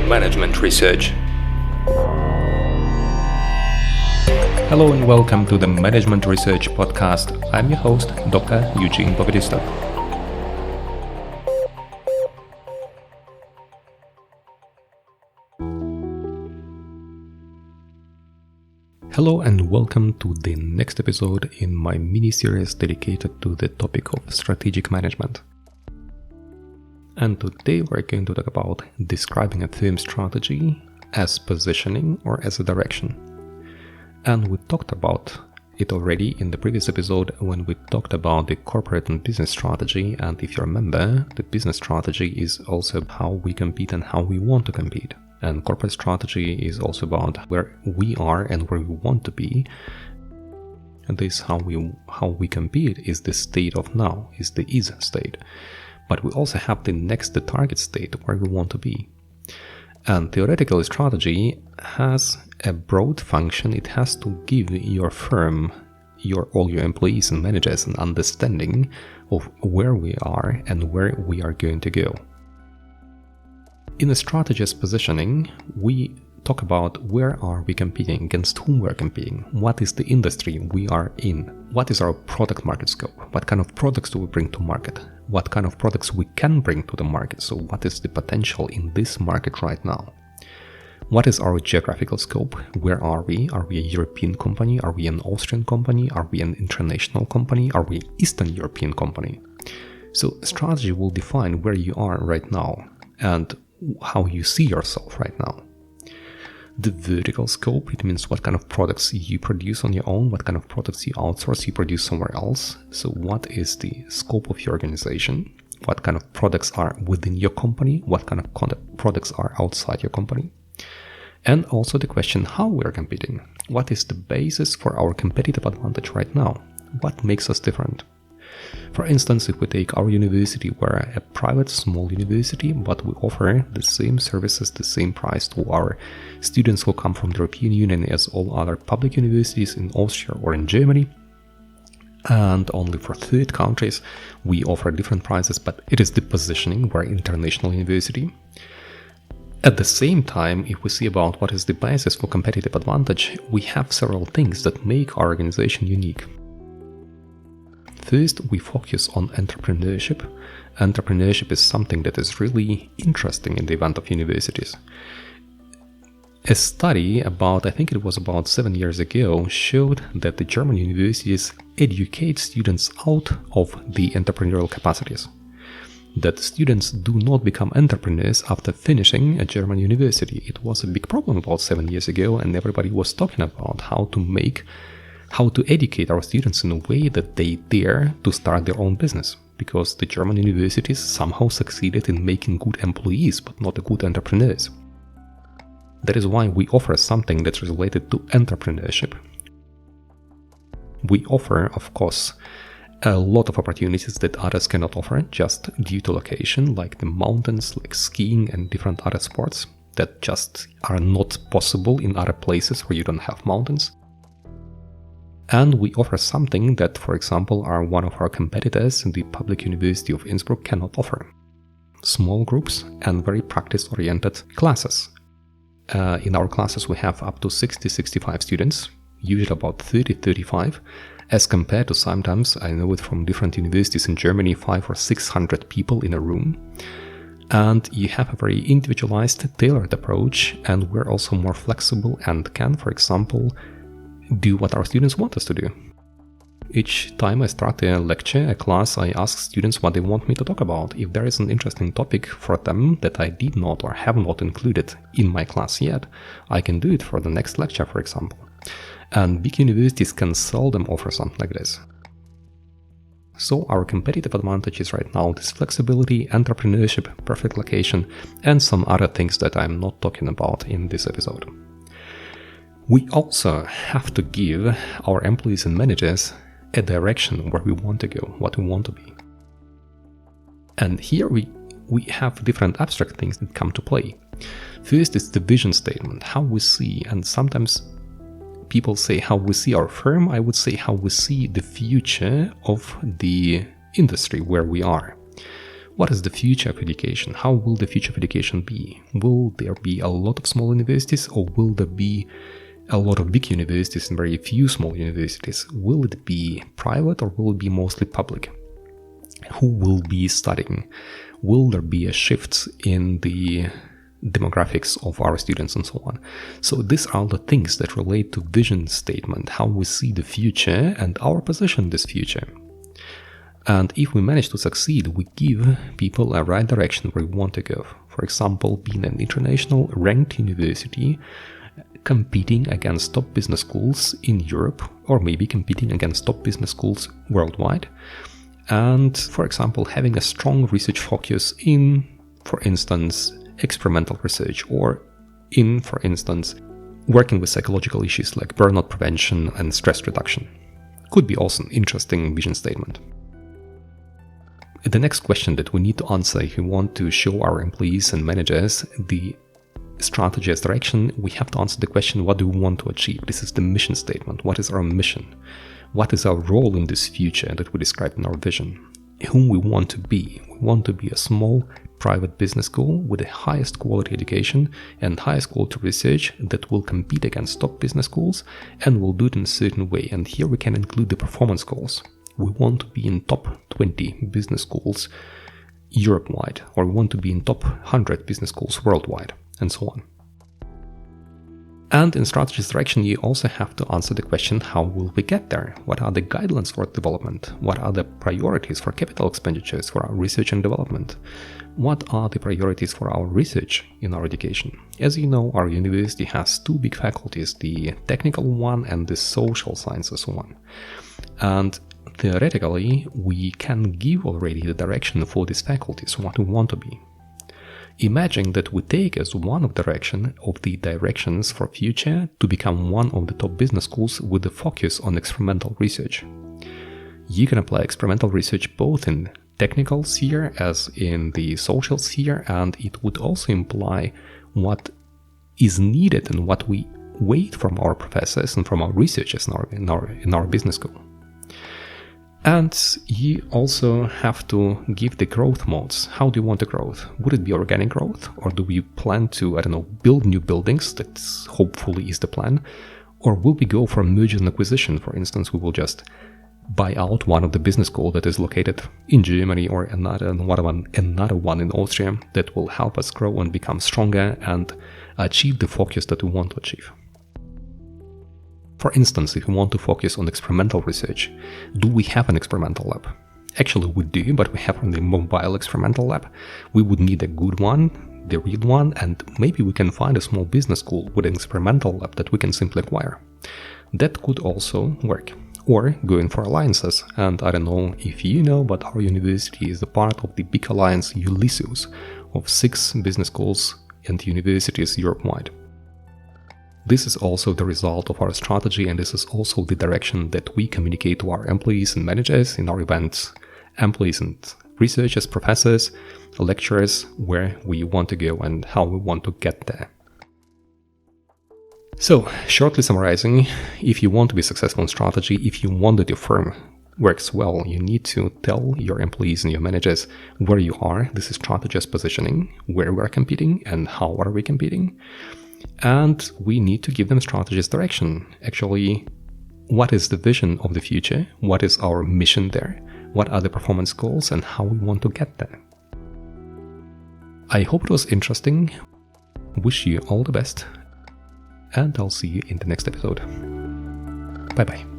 Management Research. Hello and welcome to the Management Research podcast. I'm your host, Dr. Eugene Povedistov. Hello and welcome to the next episode in my mini-series dedicated to the topic of strategic management. And today we're going to talk about describing a firm strategy as positioning or as a direction. And we talked about it already in the previous episode when we talked about the corporate and business strategy. And if you remember, the business strategy is also how we compete and how we want to compete. And corporate strategy is also about where we are and where we want to be. And this how we compete is the state of now, is the is state. But we also have the target state where we want to be. And theoretical strategy has a broad function. It has to give your firm, all your employees and managers an understanding of where we are and where we are going to go. In a strategist positioning, we talk about where are we competing, against whom we're competing, what is the industry we are in, what is our product market scope, what kind of products do we bring to market, what kind of products we can bring to the market, so what is the potential in this market right now. What is our geographical scope? Where are we? Are we a European company? Are we an Austrian company? Are we an international company? Are we Eastern European company? So strategy will define where you are right now and how you see yourself right now. The vertical scope, it means what kind of products you produce on your own, what kind of products you outsource, you produce somewhere else. So what is the scope of your organization? What kind of products are within your company? What kind of products are outside your company? And also the question how we are competing. What is the basis for our competitive advantage right now? What makes us different? For instance, if we take our university, we're a private small university, but we offer the same services, the same price to our students who come from the European Union as all other public universities in Austria or in Germany. And only for third countries, we offer different prices, but it is the positioning, we're an international university. At the same time, if we see about what is the basis for competitive advantage, we have several things that make our organization unique. First, we focus on entrepreneurship. Entrepreneurship is something that is really interesting in the event of universities. A study I think it was about 7 years ago, showed that the German universities educate students out of the entrepreneurial capacities. That students do not become entrepreneurs after finishing a German university. It was a big problem about 7 years ago, and everybody was talking about how to educate our students in a way that they dare to start their own business, because the German universities somehow succeeded in making good employees but not good entrepreneurs. That is why we offer something that's related to entrepreneurship. We offer, of course, a lot of opportunities that others cannot offer just due to location, like the mountains, like skiing and different other sports that just are not possible in other places where you don't have mountains. And we offer something that, for example, one of our competitors in the Public University of Innsbruck cannot offer. Small groups and very practice-oriented classes. In our classes, we have up to 60-65 students, usually about 30-35, as compared to sometimes, I know it from different universities in Germany, 500 or 600 people in a room. And you have a very individualized, tailored approach, and we're also more flexible and can, for example, do what our students want us to do. Each time I start a lecture, a class, I ask students what they want me to talk about. If there is an interesting topic for them that I did not or have not included in my class yet, I can do it for the next lecture, for example. And big universities can seldom offer something like this. So our competitive advantage is right now this flexibility, entrepreneurship, perfect location, and some other things that I'm not talking about in this episode. We also have to give our employees and managers a direction where we want to go, what we want to be. And here we have different abstract things that come to play. First is the vision statement, how we see, and sometimes people say how we see our firm. I would say how we see the future of the industry where we are. What is the future of education? How will the future of education be? Will there be a lot of small universities, or will there be a lot of big universities and very few small universities? Will it be private or will it be mostly public? Who will be studying? Will there be a shift in the demographics of our students and so on? So these are the things that relate to vision statement, how we see the future and our position in this future. And if we manage to succeed, we give people a right direction where we want to go. For example, being an international ranked university, competing against top business schools in Europe, or maybe competing against top business schools worldwide. And, for example, having a strong research focus in, for instance, experimental research, or in, for instance, working with psychological issues like burnout prevention and stress reduction. Could be also an interesting vision statement. The next question that we need to answer if we want to show our employees and managers the strategy as direction, we have to answer the question, what do we want to achieve? This is the mission statement. What is our mission? What is our role in this future that we describe in our vision? Whom we want to be? We want to be a small private business school with the highest quality education and highest quality research that will compete against top business schools and will do it in a certain way. And here we can include the performance goals. We want to be in top 20 business schools Europe-wide, or we want to be in top 100 business schools worldwide, and so on. And in strategy's direction, you also have to answer the question, how will we get there? What are the guidelines for development? What are the priorities for capital expenditures for our research and development? What are the priorities for our research in our education? As you know, our university has two big faculties, the technical one and the social sciences one. And theoretically, we can give already the direction for these faculties, what we want to be. Imagine that we take as one of the directions for future to become one of the top business schools with the focus on experimental research. You can apply experimental research both in technical sphere as in the social sphere, and it would also imply what is needed and what we wait from our professors and from our researchers in our business school. And you also have to give the growth modes. How do you want the growth? Would it be organic growth? Or do we plan to, build new buildings? That hopefully is the plan. Or will we go for merger and acquisition? For instance, we will just buy out one of the business schools that is located in Germany, or another one in Austria that will help us grow and become stronger and achieve the focus that we want to achieve. For instance, if we want to focus on experimental research, do we have an experimental lab? Actually, we do, but we have only a mobile experimental lab. We would need a good one, the real one, and maybe we can find a small business school with an experimental lab that we can simply acquire. That could also work. Or going for alliances. And I don't know if you know, but our university is a part of the big alliance Ulysses of 6 business schools and universities Europe-wide. This is also the result of our strategy, and this is also the direction that we communicate to our employees and managers in our events, employees and researchers, professors, lecturers, where we want to go and how we want to get there. So, shortly summarizing, if you want to be successful in strategy, if you want that your firm works well, you need to tell your employees and your managers where you are. This is strategist positioning, where we are competing and how are we competing. And we need to give them strategist direction. Actually, what is the vision of the future? What is our mission there? What are the performance goals and how we want to get there? I hope it was interesting. Wish you all the best. And I'll see you in the next episode. Bye-bye.